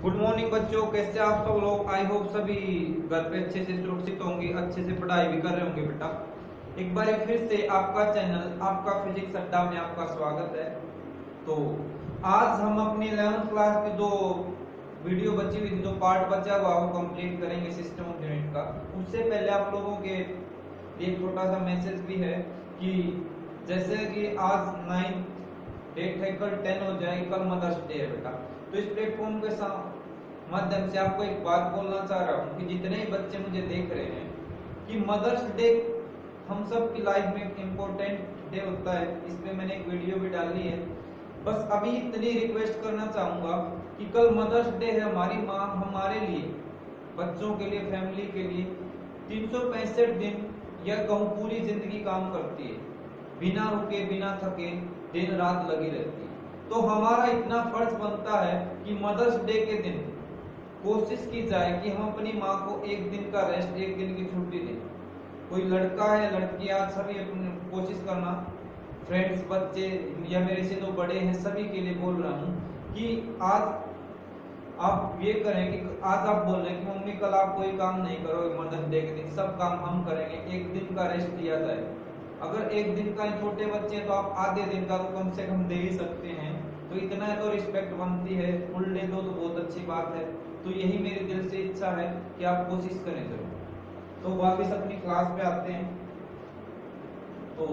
Good morning बच्चों, कैसे आप सब लोग। आई होप सभी घर पे अच्छे से सुरक्षित होंगे, अच्छे से पढ़ाई भी कर रहे होंगे। बेटा एक बार फिर से आपका चैनल आपका फिजिक्स अड्डा में आपका स्वागत है। तो आज हम अपनी 11th क्लास की जो वीडियो बची हुई थी, जो पार्ट बचा हुआ वो कंप्लीट करेंगे सिस्टम ऑफ यूनिट का। उससे पहले आप लोगों के एक छोटा सा मैसेज भी है कि जैसे कि आज 9 डेट है, कल 10 हो जाए, कल मदर्स डे है बेटा। तो इस प्लेटफॉर्म के माध्यम से आपको एक बात बोलना चाह रहा हूँ कि जितने ही बच्चे मुझे देख रहे हैं कि मदर्स डे हम सब की लाइफ में एक इम्पोर्टेंट डे होता है। इस पे मैंने एक वीडियो भी डाली है। बस अभी इतनी रिक्वेस्ट करना चाहूंगा कि कल मदर्स डे है। हमारी माँ हमारे लिए, बच्चों के लिए, फैमिली के लिए 365 दिन या कहूँ पूरी जिंदगी काम करती है, बिना रुके बिना थके दिन रात लगी रहती है। तो हमारा इतना फर्ज बनता है कि मदर्स डे के दिन कोशिश की जाए कि हम अपनी माँ को एक दिन का रेस्ट, एक दिन की छुट्टी दें। कोई लड़का है, लड़कियां, सभी अपनी कोशिश करना, फ्रेंड्स, बच्चे या मेरे से जो बड़े हैं सभी के लिए बोल रहा हूँ कि आज आप ये करें कि आज आप बोल रहे हैं कि मम्मी कल आप कोई काम नहीं करोगे, मदर्स डे के दिन सब काम हम करेंगे, एक दिन का रेस्ट दिया जाए। अगर एक दिन का छोटे बच्चे हैं तो आप आधे दिन का तो कम से कम दे ही सकते हैं। तो इतना तो रिस्पेक्ट बनती है, फुल डे दो तो बहुत अच्छी बात है। तो यही मेरे दिल से इच्छा है कि आप कोशिश करें जरूर। तो वापस अपनी क्लास पे आते हैं। तो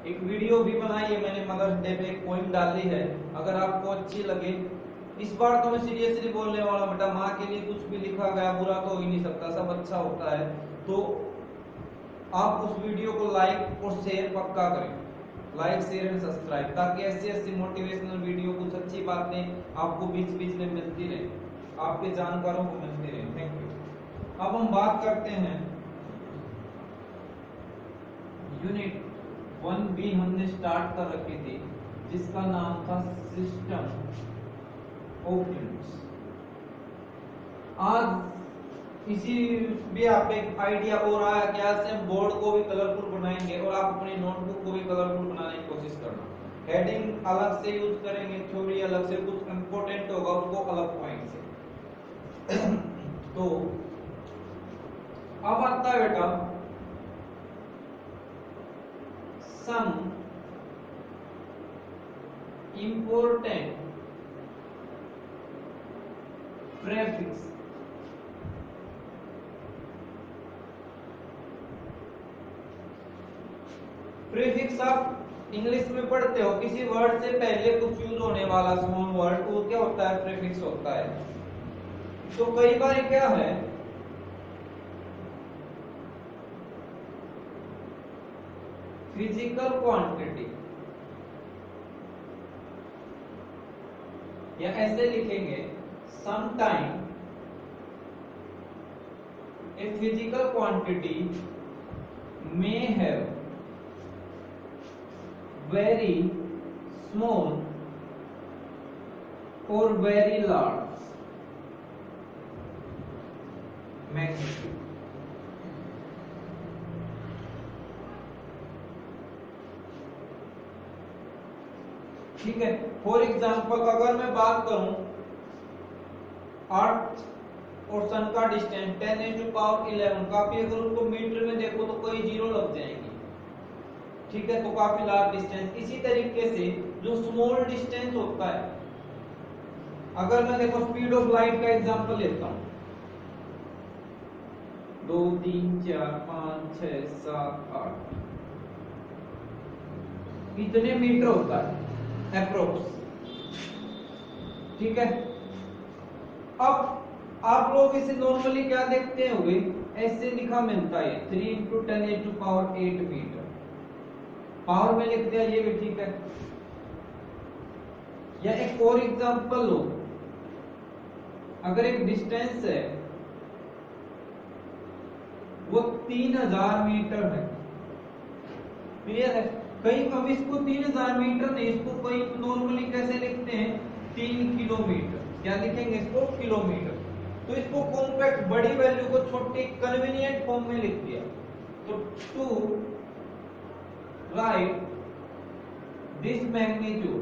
एक वीडियो भी बनाई है मैंने मदर्स डे पे, एक पोइम डाली है, अगर आपको अच्छी लगे। इस बार तो मैं सीरियसली बोलने वाला बेटा, माँ के लिए कुछ भी लिखा गया बुरा तो हो ही नहीं सकता, सब अच्छा होता है। तो आप उस वीडियो को लाइक और शेयर पक्का करें, लाइक शेयर एंड सब्सक्राइब, ताकि ऐसी ऐसी मोटिवेशनल वीडियो, कुछ अच्छी बातें आपको बीच बीच में मिलती रहे, आपके जानकारों को मिलती रहे। Thank you. अब हम बात करते हैं यूनिट 1B हमने स्टार्ट कर रखी थी, जिसका नाम था सिस्टम ऑफ यूनिट्स। आज इसी भी आप एक आइडिया और आया कि आज से हम बोर्ड को भी कलरफुल बनाएंगे और आप अपनी नोटबुक को भी कलरफुल बनाने की कोशिश करना। हेडिंग अलग से यूज करेंगे, थ्योरी अलग से, कुछ इंपॉर्टेंट होगा उसको अलग पॉइंट से। तो अब आता है बेटा सम इंपॉर्टेंट प्रीफिक्स। प्रीफिक्स आप इंग्लिश में पढ़ते हो, किसी वर्ड से पहले कुछ यूज होने वाला स्मॉल वर्ड, वो क्या होता है? प्रीफिक्स होता है। तो कई बार क्या है, फिजिकल क्वांटिटी, या ऐसे लिखेंगे sometime a physical quantity may have very small or very large magnitude। ठीक है। फॉर एग्जाम्पल अगर मैं बात करूं अर्थ और सन का डिस्टेंस 10⁻11 काफी, अगर उसको मीटर में देखो तो कोई जीरो लग जाएंगी, ठीक है, तो काफी लार्ज डिस्टेंस। इसी तरीके से जो स्मॉल डिस्टेंस होता है, अगर मैं देखो स्पीड ऑफ लाइट का एग्जांपल लेता हूं, 2 3 4 5 6 7 8 इतने मीटर होता है अप्रोक्स, ठीक है। अब आप लोग इसे नॉर्मली क्या देखते होंगे, ऐसे लिखा मिलता है 3 × 10⁸ मीटर, पावर में लिख दिया, ये भी ठीक है। या एक और एग्जांपल लो, अगर एक डिस्टेंस है वो 3000 मीटर है, क्लियर है। कहीं हम इसको 3000 मीटर नहीं, इसको कोई नॉर्मली कैसे लिखते हैं, 3 किलोमीटर, क्या लिखेंगे इसको, किलोमीटर। तो इसको कॉम्पैक्ट, बड़ी वैल्यू को छोटी कन्वीनियंट फॉर्म में लिख दिया। तो टू राइट दिस मैग्नीट्यूड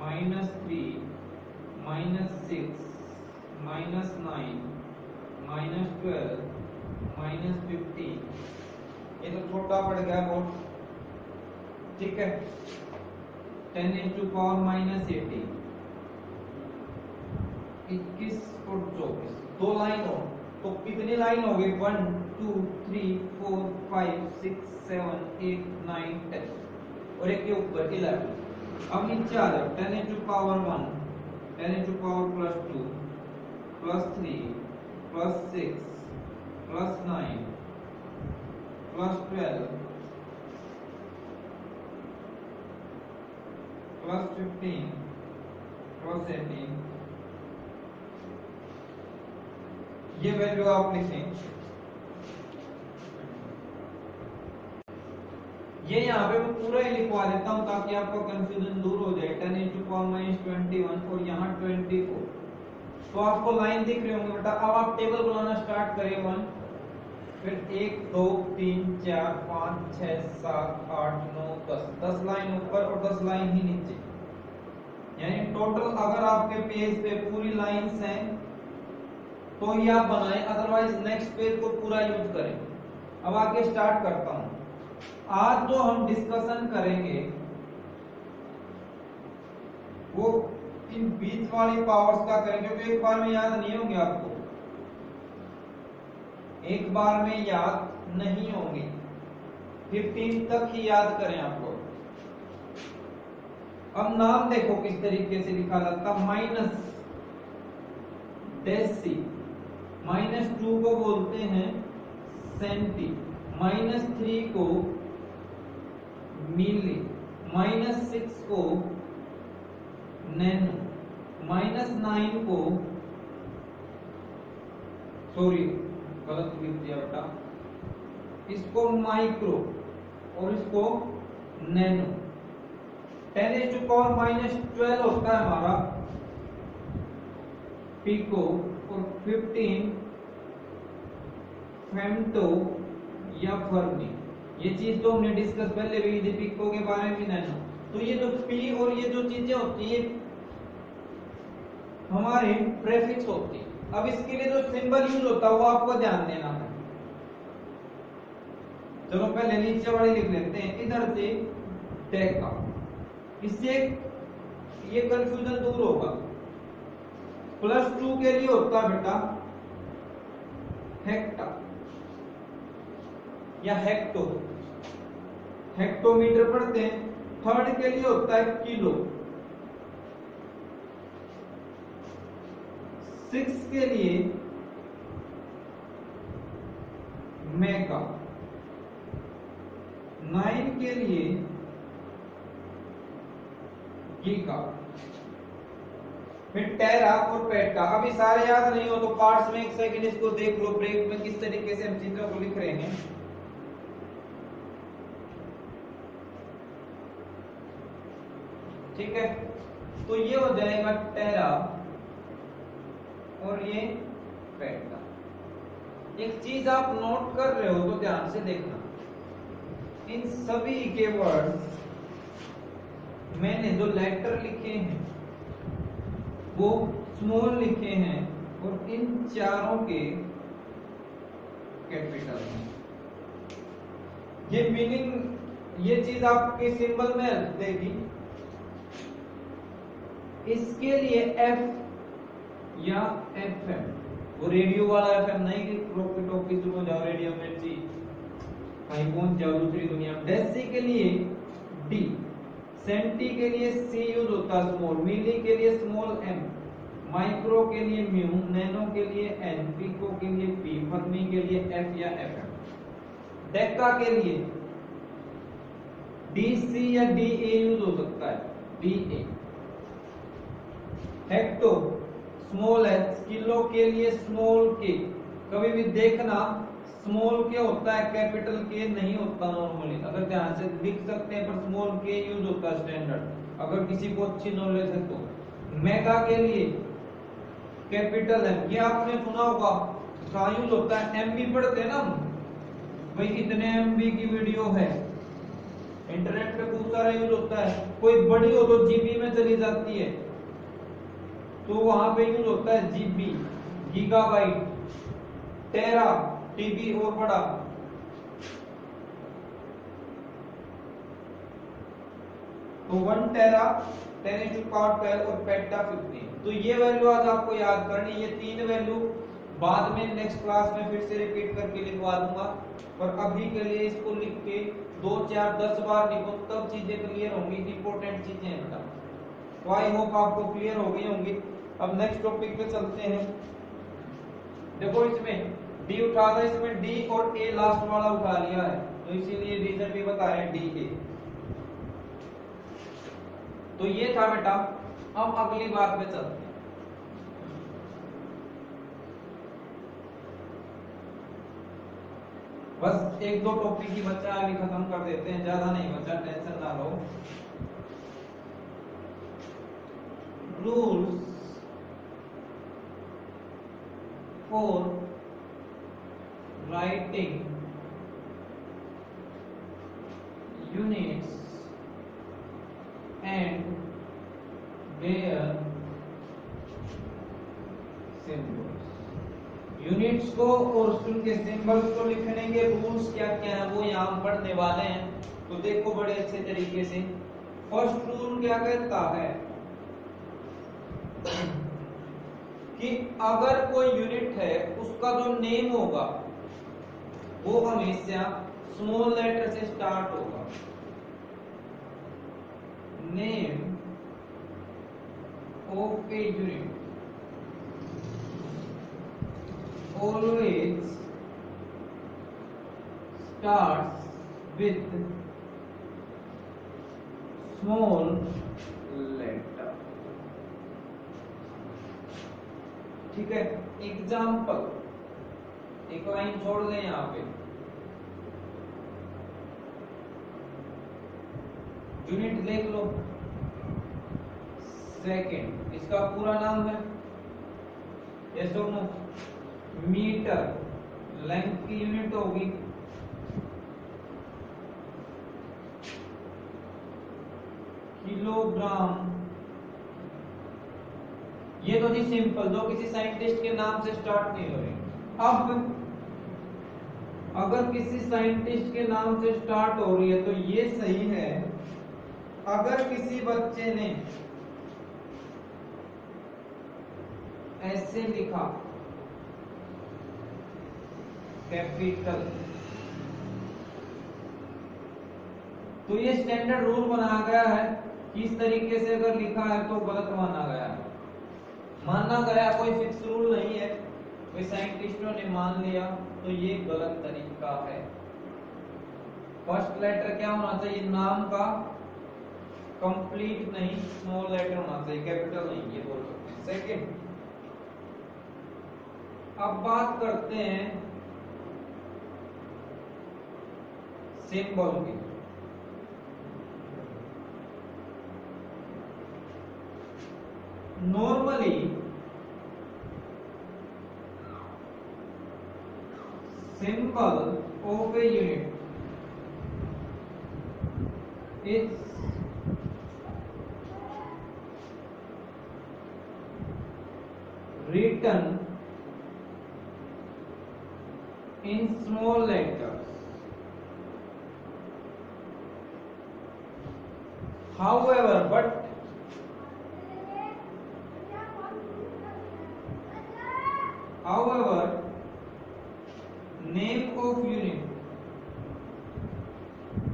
-3 -6 -9 -12 -15, ये तो छोटा पड़ गया बहुत, ठीक है। 10 × -18, 21 और 24, 2 लाइन हो तो कितनी लाइन हो गई? 1 2 3 4 5 6 7 8 9 10, और एक के ऊपर 11। अब नीचे आ जाओ, 10 × 1, 10 × +2 +3 +6 +9 +12 +15 +18, ये वैल्यू आप लिखें। ये यहाँ पे मैं पूरा ही लिखवा देता हूँ ताकि आपका कंफ्यूजन दूर हो जाए। 10 × -21 और यहाँ 24, तो आपको लाइन दिख रही होंगी बेटा। अब आप टेबल बनाना स्टार्ट करें। 1, फिर 1 2 3 4 5 6 7 8 9 10, 10 लाइन ऊपर और 10 लाइन ही नीचे, यानी टोटल अगर आपके पेज पे पूरी लाइंस हैं तो ही आप बनाएं, अदरवाइज नेक्स्ट पेज को पूरा यूज करें। अब आगे स्टार्ट करता हूं। आज जो हम डिस्कशन करेंगे वो इन बीच वाली पावर्स का करेंगे, क्योंकि एक बार में याद नहीं होंगे आपको, एक बार में याद नहीं होंगे, 15 तक ही याद करें आपको। अब नाम देखो किस तरीके से लिखा जाता, -डेसी, -2 को बोलते हैं सेंटी, -3 को मिली, -6 को नैनो, -9 को, सॉरी गलत लिख दिया बेटा, इसको माइक्रो और इसको नैनो। 10 × -12 होता है हमारा पिको, और 15 फेम्टो या फर्मी। ये चीज तो हमने डिस्कस पहले भी की थी, पिको के बारे में भी, नैनो। तो ये जो पी और ये जो चीजें होती है हमारे प्रेफिक्स होती है। अब इसके लिए जो सिंबल यूज होता है वो आपको ध्यान देना है। चलो पहले नीचे वाली लिख लेते हैं, इधर से डेका, इससे ये कंफ्यूजन दूर होगा। +2 के लिए होता है बेटा हेक्टा या हेक्टो, हेक्टोमीटर पढ़ते हैं। थर्ड के लिए होता है किलो, 6 के लिए मेगा, 9 के लिए गीगा, फिर टेरा और पेटा। अभी सारे याद नहीं हो तो पार्ट्स में एक सेकंड इसको देख लो, ब्रेक में किस तरीके से हम चित्रों को लिख रहे हैं। ठीक है, तो ये हो जाएगा टेरा और ये पेटा। एक चीज आप नोट कर रहे हो तो ध्यान से देखना, इन सभी के वर्ड्स मैंने जो लेटर लिखे हैं वो स्मॉल लिखे हैं और इन चारों के कैपिटल हैं। ये मीनिंग, ये चीज आपके सिंबल में हेल्प देगी। इसके लिए एफ या एफएम, वो रेडियो वाला एफएम नहीं कि टॉकी टॉकी शुरू हो जाओ, रेडियो मिर्ची कहीं पहुंच जाओ दूसरी दुनिया में। डेसी के लिए डी, सेंटी के लिए सी यूज होता है स्मॉल, मिली के लिए स्मॉल एम, माइक्रो के लिए म्यू, नैनो के लिए एन, पिको के लिए पी, फर्मी के लिए एफ या एफएम। डेका के लिए डी सी या डी ए यूज हो सकता है, D A. Hecto small H, kilo के लिए स्मॉल के। कभी भी देखना स्मॉल के होता है, कैपिटल के नहीं होता नॉर्मली, अगर ध्यान से लिख सकते हैं पर स्मॉल के यूज होता है स्टैंडर्ड, अगर किसी को अच्छी नॉलेज है तो। मेगा के लिए कैपिटल है, ये आपने सुना होगा, कहाँ यूज होता है, एमबी पढ़ते हैं ना भाई, इतने एमबी की वीडियो है, इंटरनेट पे खूब सारा यूज होता है। कोई बड़ी हो तो जीबी में चली जाती है, तो वहां पे यूज होता है जीबी, गीगाबाइट, टेरा, टीबी और बड़ा। तो 1 टेरा, 10⁻12 और पेटा 15। तो ये वैल्यू आज आपको याद करनी, ये तीन वैल्यू बाद में नेक्स्ट क्लास में फिर से रिपीट करके लिखवा दूंगा, पर अभी के लिए इसको लिख के 2 4 10 बार लिखो, तब चीजें क्लियर होंगी। इंपॉर्टेंट चीजें हैं बेटा, तो आई होप आपको क्लियर हो गई होंगी। अब नेक्स्ट टॉपिक पे चलते हैं। देखो इसमें डी उठा था, इसमें डी और ए लास्ट वाला उठा लिया है, तो इसीलिए रीजन भी बता रहे हैं डी ए। तो ये था बेटा, अब अगली बात पे चलते हैं। बस एक दो टॉपिक ही बच्चा अभी खत्म कर देते हैं, ज्यादा नहीं बच्चा, टेंशन ना लो। Rules for writing units and their symbols। Units को और उनके सिंबल्स को लिखने के रूल्स क्या क्या है वो यहाँ हम पढ़ने वाले हैं, तो देखो बड़े अच्छे तरीके से। फर्स्ट रूल क्या कहता है कि अगर कोई यूनिट है उसका जो नेम होगा वो हमेशा स्मॉल लेटर से स्टार्ट होगा। Name of a unit always starts with small letter. ठीक है, एग्जाम्पल एक लाइन छोड़ दें यहाँ पे। यूनिट देख लो, सेकंड, इसका पूरा नाम है यस और नो, मीटर लेंथ की यूनिट होगी, किलोग्राम। ये तो जी सिंपल, जो किसी साइंटिस्ट के नाम से स्टार्ट नहीं हो रही। अब अगर किसी साइंटिस्ट के नाम से स्टार्ट हो रही है तो ये सही है। अगर किसी बच्चे ने ऐसे लिखा कैपिटल, तो ये स्टैंडर्ड रूल बनाया गया है कि इस तरीके से अगर लिखा है तो गलत माना गया है। माना गया, कोई फिक्स रूल नहीं है, कोई साइंटिस्टों ने मान लिया तो ये गलत तरीका है। फर्स्ट लेटर क्या होना चाहिए नाम का, कंप्लीट नहीं, स्मॉल लेटर होना चाहिए, कैपिटल नहीं, ये बोल सकते हैं। सेकंड, अब बात करते हैं सिंबल की। Normally symbol of a unit is written in small letters. However, name of unit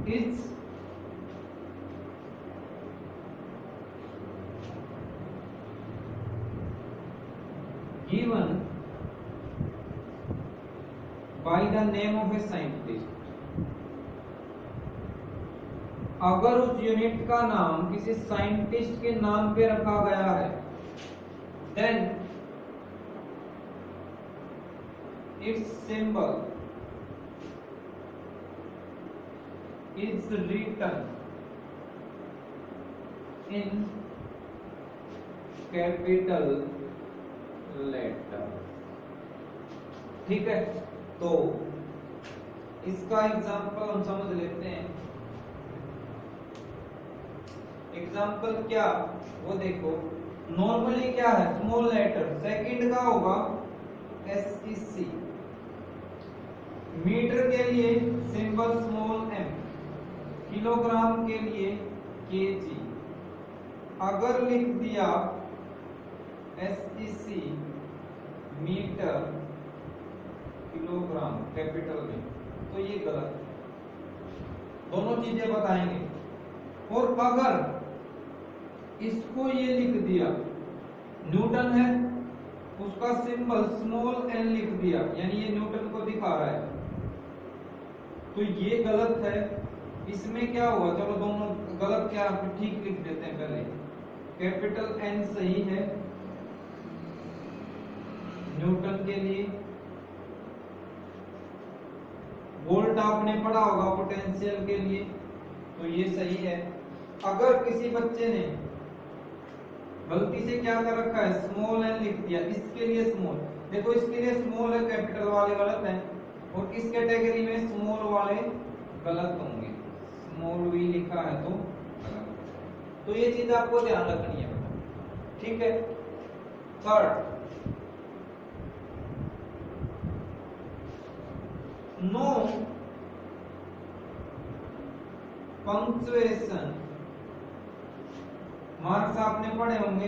is given by the name of a scientist. अगर उस यूनिट का नाम किसी साइंटिस्ट के नाम पे रखा गया है, then its symbol is written in capital letter। ठीक है, तो इसका एग्जांपल हम समझ लेते हैं। एग्जांपल क्या, वो देखो। नॉर्मली क्या है, स्मॉल लेटर, सेकंड का होगा SEC, मीटर के लिए सिंबल स्मॉल m, किलोग्राम के लिए kg। अगर लिख दिया SEC मीटर किलोग्राम कैपिटल में, तो ये गलत। दोनों चीजें बताएंगे। और अगर इसको ये लिख दिया, न्यूटन है, उसका सिंबल स्मॉल n लिख दिया, यानी ये न्यूटन को दिखा रहा है, तो ये गलत है। इसमें क्या हुआ, चलो दोनों गलत क्या ठीक लिख देते हैं। पहले कैपिटल N सही है न्यूटन के लिए, वोल्ट आपने पढ़ा होगा पोटेंशियल के लिए, तो ये सही है। अगर किसी बच्चे ने गलती से क्या कर रखा है, स्मॉल n लिख दिया, इसके लिए स्मॉल, देखो इसके लिए स्मॉल है, कैपिटल वाले गलत हैं, और इस कैटेगरी में स्मॉल वाले गलत होंगे। स्मॉल v लिखा है तो गलत। तो ये चीज आपको ध्यान रखनी है, ठीक है। थर्ड, नो पंक्चुएशन, मार्क्स आपने पढ़े होंगे।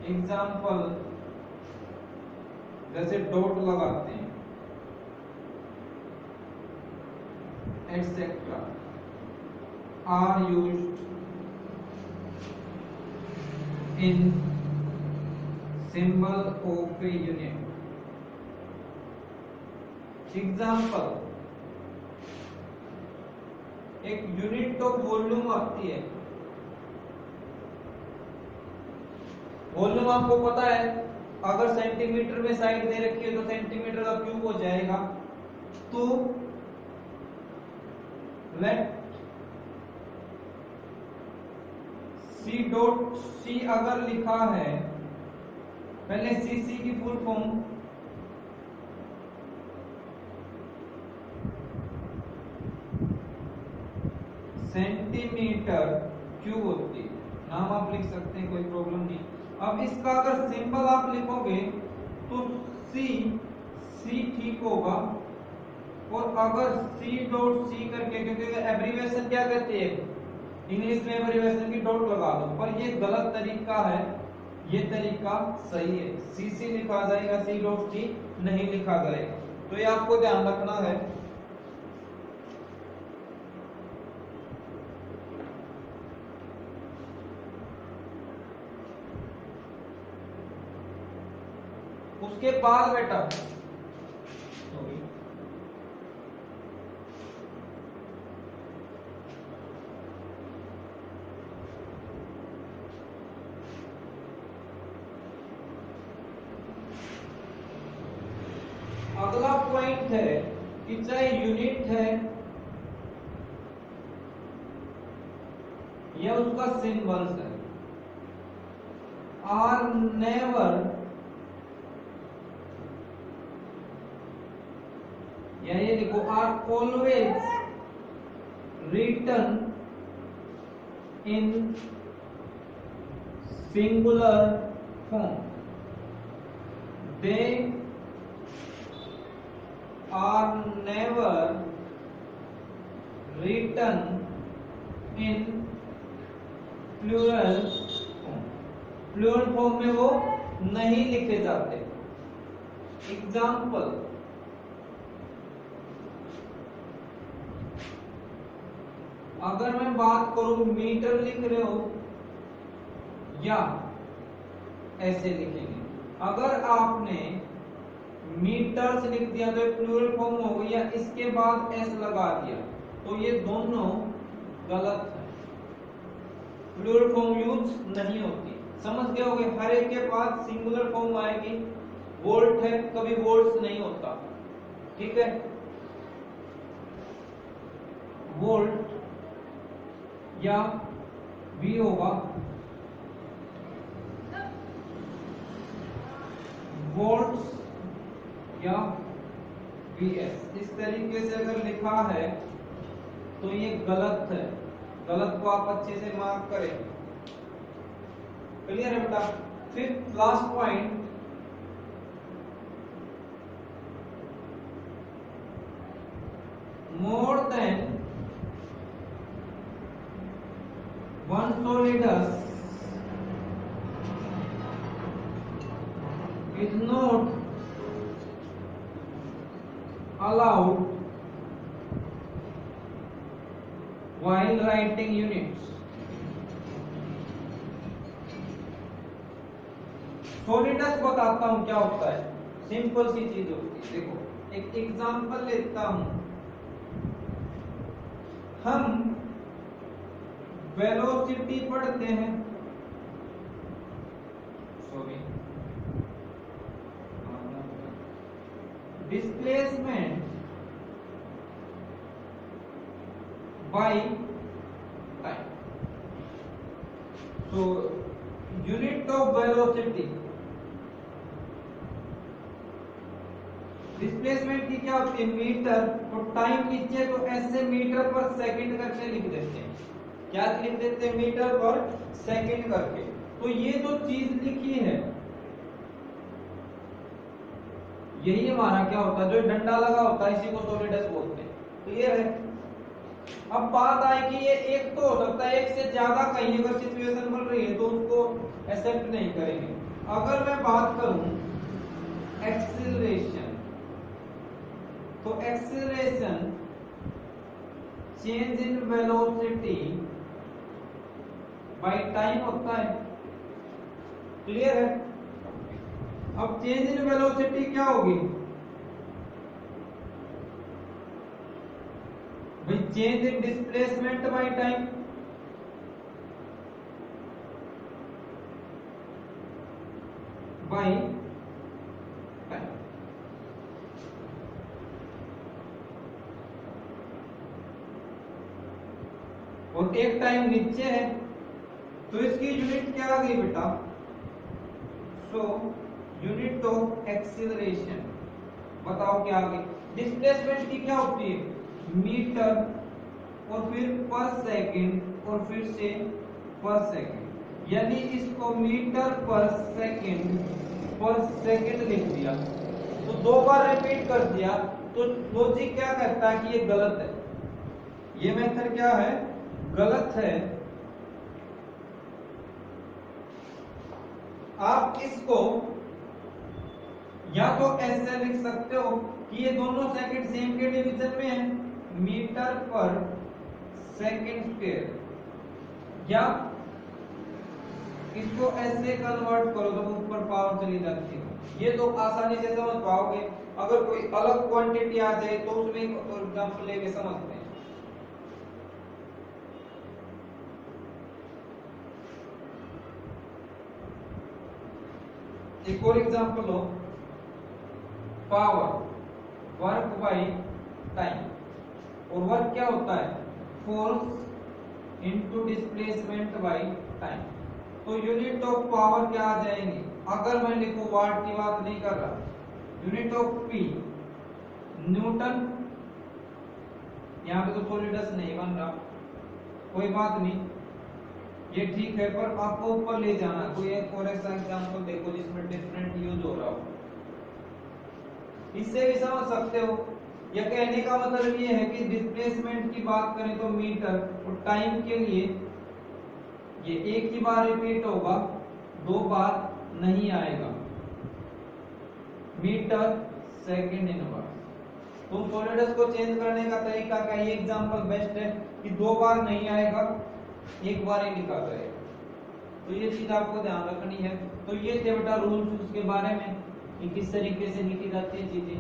एग्जाम्पल जैसे डॉट लगाते हैं, etcetera, are used in symbol of a unit. Example, एक यूनिट ऑफ वॉल्यूम आती है। वॉल्यूम आपको पता है, अगर सेंटीमीटर में साइड दे रखी है तो सेंटीमीटर का क्यूब हो जाएगा। तो लेट सी डॉट सी अगर लिखा है, पहले सी की फुल फॉर्म सेंटीमीटर क्यूब होती है, नाम आप लिख सकते हैं, कोई प्रॉब्लम नहीं। अब इसका अगर सिंबल आप लिखोगे तो सी ठीक होगा, और अगर सी डॉट सी करके, क्योंकि एब्रीविएशन क्या कहते हैं इंग्लिश में, एब्रीविएशन की डॉट लगा दो, पर ये गलत तरीका है, ये तरीका सही है। सी लिखा जाएगा, सी डॉट सी नहीं लिखा जाएगा, तो ये आपको ध्यान रखना है। उसके बाद बेटा पॉइंट है कि चाहे यूनिट है या उसका सिंबल्स है, आर नेवर, या ये देखो, are always written in singular form, they are never written in plural form. Plural form में वो नहीं लिखे जाते। एग्जाम्पल, अगर मैं बात करूं मीटर लिख रहे हो या ऐसे लिखेंगे, अगर आपने मीटर्स लिख दिया तो प्लूरल फॉर्म हो गई, या इसके बाद एस लगा दिया तो ये दोनों गलत है, प्लूरल फॉर्म यूज नहीं होती। समझ गए होगे, हर एक के पास सिंगुलर फॉर्म आएगी। वोल्ट है, कभी वोल्ट्स नहीं होता, ठीक है। वोल्ट या V होगा, वोल्ट्स या VS। इस तरीके से अगर लिखा है तो ये गलत है, गलत को आप अच्छे से मार्क करें। क्लियर है बेटा। Fifth last point, more than one solidus is not allowed while writing units। Solids बताता हूं क्या होता है, सिंपल सी चीज होती है। देखो एक एग्जांपल लेता हूं, हम वेलोसिटी पढ़ते हैं, सॉरी डिस्प्लेसमेंट बाय टाइम। तो यूनिट ऑफ वेलोसिटी, डिस्प्लेसमेंट की क्या होती है, मीटर, और टाइम नीचे तो ऐसे मीटर पर सेकंड करके लिख देते हैं। क्या लिख देते हैं, मीटर पर सेकंड करके। तो ये जो चीज लिखी है यही हमारा क्या होता है, जो डंडा लगा होता है इसी को सॉलिडस बोलते हैं। क्लियर है। अब बात आए कि ये एक तो हो सकता है, एक से ज्यादा कहीं अगर सिचुएशन बन रही है तो उसको एक्सेप्ट नहीं करेंगे। अगर मैं बात करूं एक्सीलरेशन, तो acceleration change in velocity by time होता है। क्लियर है। अब चेंज इन वेलोसिटी क्या होगी भाई, change in displacement by time. By time. और एक टाइम नीचे है तो इसकी यूनिट क्या आ गई बेटा, सो यूनिट ऑफ एक्सीलरेशन। बताओ क्या आ गई। डिस्प्लेसमेंट की क्या होती है, मीटर, और फिर पर सेकंड, और फिर से पर सेकंड। यदि इसको मीटर पर सेकंड लिख दिया तो दो बार रिपीट कर दिया तो लॉजिक क्या कहता है कि ये गलत है, ये मेथड क्या है, गलत है। आप इसको या तो ऐसे लिख सकते हो कि ये दोनों सेकंड सेम के डिवीजन में है, मीटर पर सेकंड स्क्वायर, या इसको ऐसे कन्वर्ट करो तो ऊपर पावर चली जाती है। ये तो आसानी से समझ पाओगे। अगर कोई अलग क्वांटिटी आ जाए तो उसमें एग्जांपल लेके समझते हैं। एक और example low, power work by time. और वर्क क्या होता है? Force into displacement by time. तो यूनिट ऑफ पावर क्या आ जाएंगे? अगर मैं लिखूं, वाट की बात नहीं कर रहा, यूनिट ऑफ पी न्यूटन, यहां पे तो सॉलिडस नहीं बन रहा, कोई बात नहीं, ये ठीक है, पर आपको ऊपर ले जाना। कोई एक और ऐसा एग्जांपल देखो जिसमें डिफरेंट यूज हो रहा हो, इससे भी समझ सकते हो। या कहने का मतलब ये है कि डिस्प्लेसमेंट की बात करें तो मीटर, और टाइम के लिए ये एक ही बार रिपीट होगा, दो बार नहीं आएगा। Metre second inverse. तो सॉलिडस को चेंज करने का तरीका का ये एग्जांपल बेस्ट है कि दो बार नहीं आएगा, एक बार ही लिखा जाएगा। तो ये चीज आपको ध्यान रखनी है। तो ये थे बेटा रूल्स उसके बारे में कि किस तरीके से लिखी जाती है चीजें।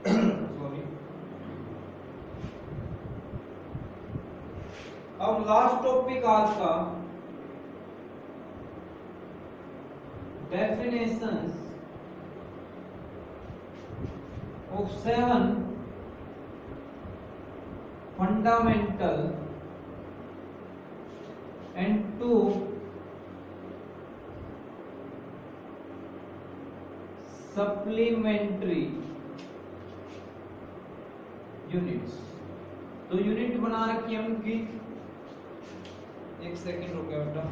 सॉरी। अब लास्ट टॉपिक आज का, definitions of 7 fundamental and 2 supplementary units। तो यूनिट बना रखी है उनकी, एक सेकेंड रुके बेटा।